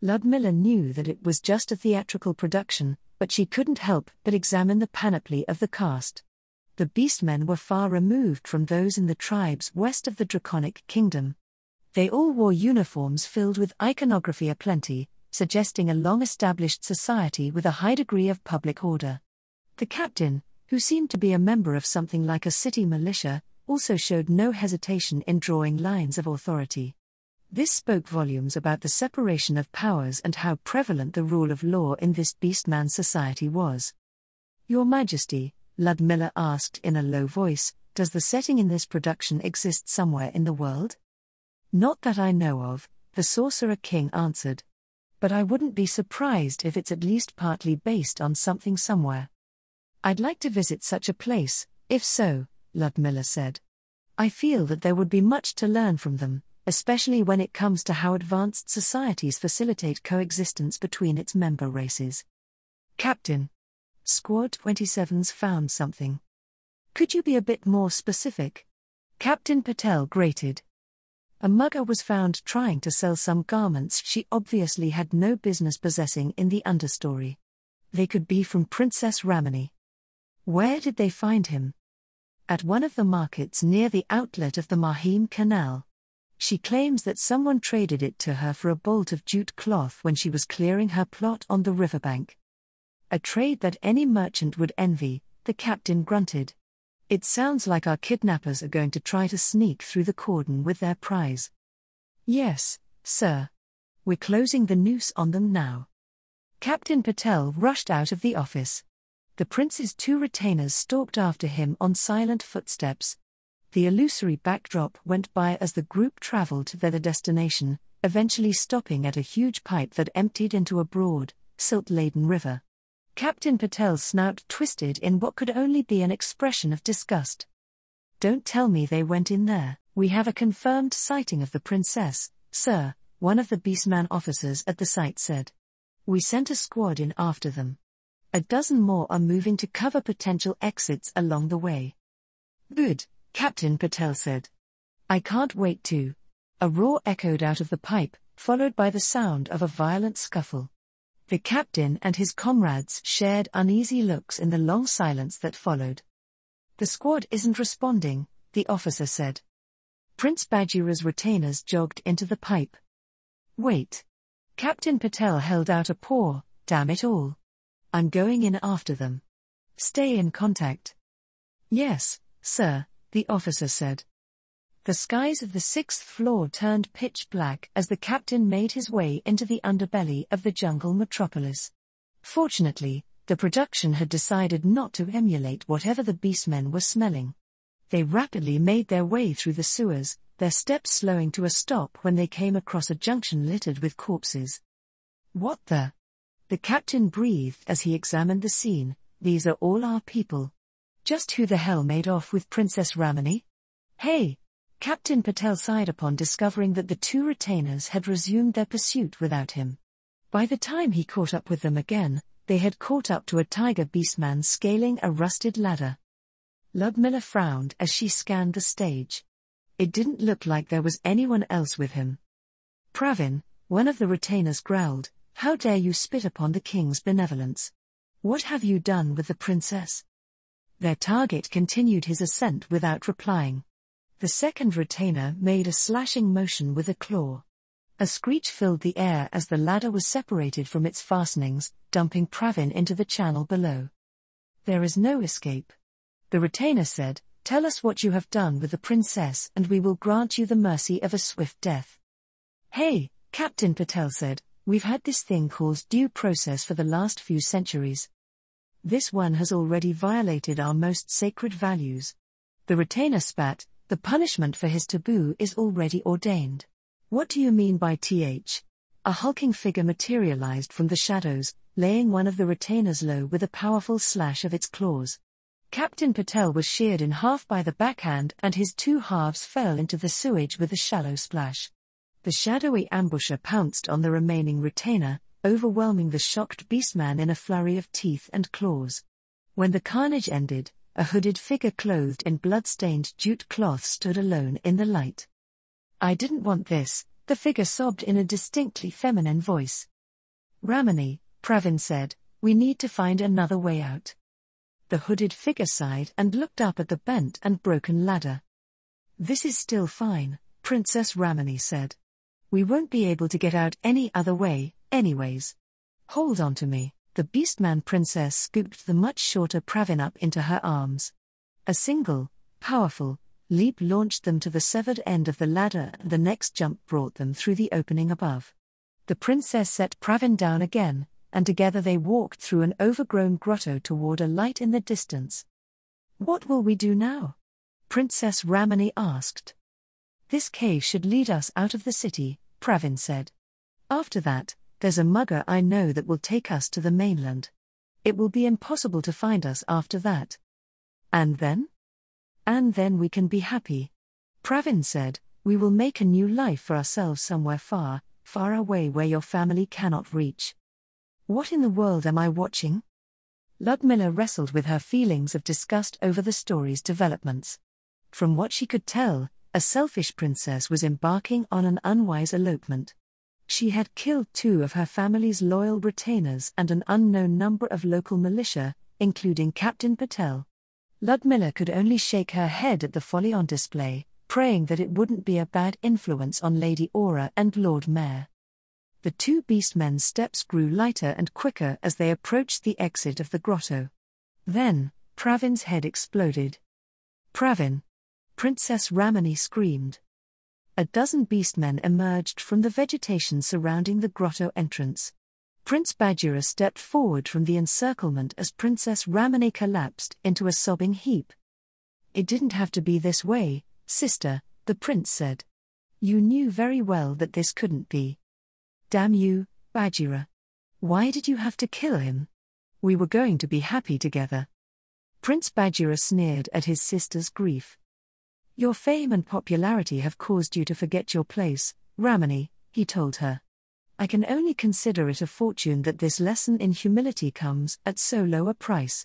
Ludmilla knew that it was just a theatrical production, but she couldn't help but examine the panoply of the cast. The beastmen were far removed from those in the tribes west of the Draconic Kingdom. They all wore uniforms filled with iconography aplenty, suggesting a long-established society with a high degree of public order. The captain, who seemed to be a member of something like a city militia, also showed no hesitation in drawing lines of authority. This spoke volumes about the separation of powers and how prevalent the rule of law in this beastman society was. Your Majesty, Ludmilla asked in a low voice, does the setting in this production exist somewhere in the world? Not that I know of, the Sorcerer King answered. But I wouldn't be surprised if it's at least partly based on something somewhere. I'd like to visit such a place, if so, Ludmilla said. I feel that there would be much to learn from them, especially when it comes to how advanced societies facilitate coexistence between its member races. Captain. Squad 27's found something. Could you be a bit more specific? Captain Patel grated. A mugger was found trying to sell some garments she obviously had no business possessing in the understory. They could be from Princess Ramani. Where did they find him? At one of the markets near the outlet of the Mahim Canal. She claims that someone traded it to her for a bolt of jute cloth when she was clearing her plot on the riverbank. A trade that any merchant would envy, the captain grunted. It sounds like our kidnappers are going to try to sneak through the cordon with their prize. Yes, sir. We're closing the noose on them now. Captain Patel rushed out of the office. The prince's two retainers stalked after him on silent footsteps. The illusory backdrop went by as the group traveled to their destination, eventually stopping at a huge pipe that emptied into a broad, silt-laden river. Captain Patel's snout twisted in what could only be an expression of disgust. Don't tell me they went in there. We have a confirmed sighting of the princess, sir, one of the beastman officers at the site said. We sent a squad in after them. A dozen more are moving to cover potential exits along the way. Good, Captain Patel said. I can't wait to. A roar echoed out of the pipe, followed by the sound of a violent scuffle. The captain and his comrades shared uneasy looks in the long silence that followed. The squad isn't responding, the officer said. Prince Bagheera's retainers jogged into the pipe. Wait. Captain Patel held out a paw. Damn it all. I'm going in after them. Stay in contact. Yes, sir, the officer said. The skies of the 6th floor turned pitch black as the captain made his way into the underbelly of the jungle metropolis. Fortunately, the production had decided not to emulate whatever the beastmen were smelling. They rapidly made their way through the sewers, their steps slowing to a stop when they came across a junction littered with corpses. What the? The captain breathed as he examined the scene. These are all our people. Just who the hell made off with Princess Ramani? Hey! Captain Patel sighed upon discovering that the two retainers had resumed their pursuit without him. By the time he caught up with them again, they had caught up to a tiger beastman scaling a rusted ladder. Ludmilla frowned as she scanned the stage. It didn't look like there was anyone else with him. Pravin, one of the retainers growled, "How dare you spit upon the king's benevolence? What have you done with the princess?" Their target continued his ascent without replying. The second retainer made a slashing motion with a claw. A screech filled the air as the ladder was separated from its fastenings, dumping Pravin into the channel below. "There is no escape," the retainer said. "Tell us what you have done with the princess and we will grant you the mercy of a swift death." "Hey," Captain Patel said, "we've had this thing called due process for the last few centuries. This one has already violated our most sacred values." The retainer spat. "The punishment for his taboo is already ordained." "What do you mean by th?" A hulking figure materialized from the shadows, laying one of the retainers low with a powerful slash of its claws. Captain Patel was sheared in half by the backhand and his two halves fell into the sewage with a shallow splash. The shadowy ambusher pounced on the remaining retainer, overwhelming the shocked beastman in a flurry of teeth and claws. When the carnage ended, a hooded figure clothed in blood-stained jute cloth stood alone in the light. "I didn't want this," the figure sobbed in a distinctly feminine voice. "Ramani," Pravin said, "we need to find another way out." The hooded figure sighed and looked up at the bent and broken ladder. "This is still fine," Princess Ramani said. "We won't be able to get out any other way, anyways. Hold on to me." The beastman princess scooped the much shorter Pravin up into her arms. A single, powerful, leap launched them to the severed end of the ladder and the next jump brought them through the opening above. The princess set Pravin down again, and together they walked through an overgrown grotto toward a light in the distance. "What will we do now?" Princess Ramani asked. "This cave should lead us out of the city," Pravin said. "After that, there's a mugger I know that will take us to the mainland. It will be impossible to find us after that." "And then?" "And then we can be happy." Pravin said, "We will make a new life for ourselves somewhere far, far away where your family cannot reach." What in the world am I watching? Ludmilla wrestled with her feelings of disgust over the story's developments. From what she could tell, a selfish princess was embarking on an unwise elopement. She had killed two of her family's loyal retainers and an unknown number of local militia, including Captain Patel. Ludmilla could only shake her head at the folly on display, praying that it wouldn't be a bad influence on Lady Aura and Lord Mayor. The two beastmen's steps grew lighter and quicker as they approached the exit of the grotto. Then, Pravin's head exploded. "Pravin!" Princess Ramani screamed. A dozen beastmen emerged from the vegetation surrounding the grotto entrance. Prince Bagheera stepped forward from the encirclement as Princess Ramani collapsed into a sobbing heap. "It didn't have to be this way, sister," the prince said. "You knew very well that this couldn't be. Damn you, Bagheera. Why did you have to kill him? We were going to be happy together." Prince Bagheera sneered at his sister's grief. "Your fame and popularity have caused you to forget your place, Ramani," he told her. I can only consider it a fortune that this lesson in humility comes at so low a price.